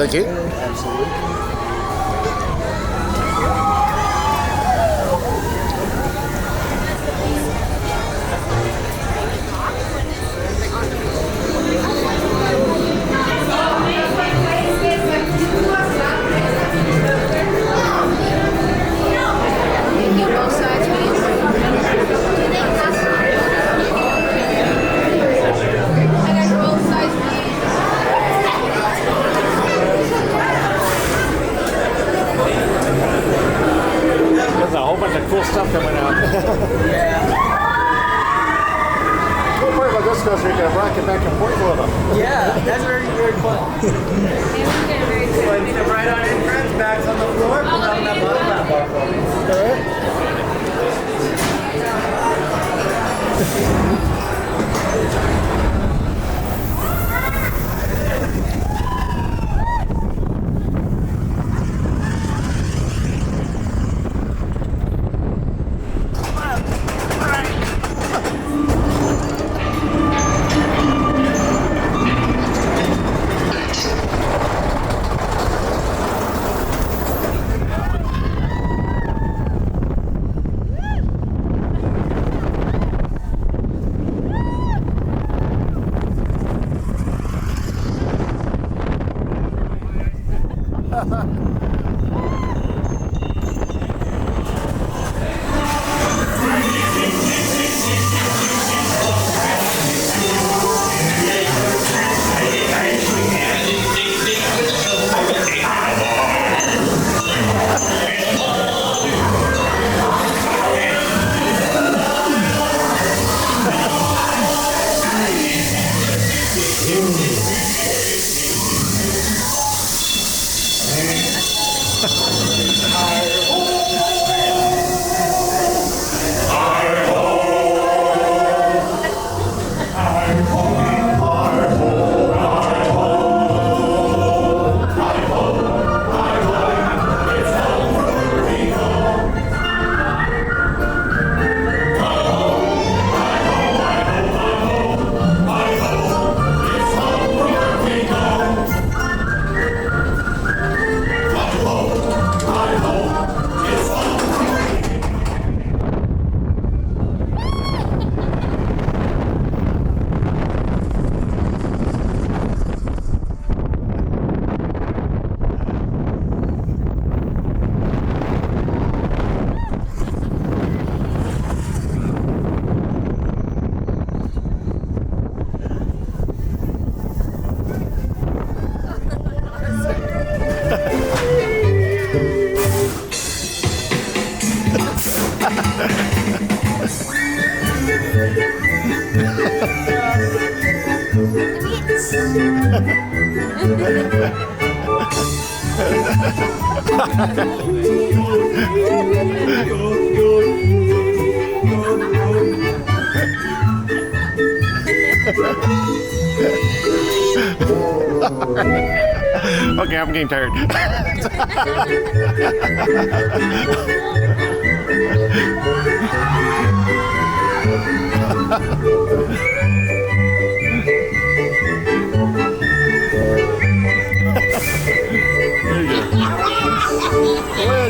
Thank you. Absolutely. There's a whole bunch of cool stuff coming out. Yeah. Cool part about this goes, you can rock it back and forth with them. Yeah, that's very, very fun. Step right on in, friends. Backs on the floor. Pull down that bottom lap bar for me. All right. Okay, I'm getting tired. There you go.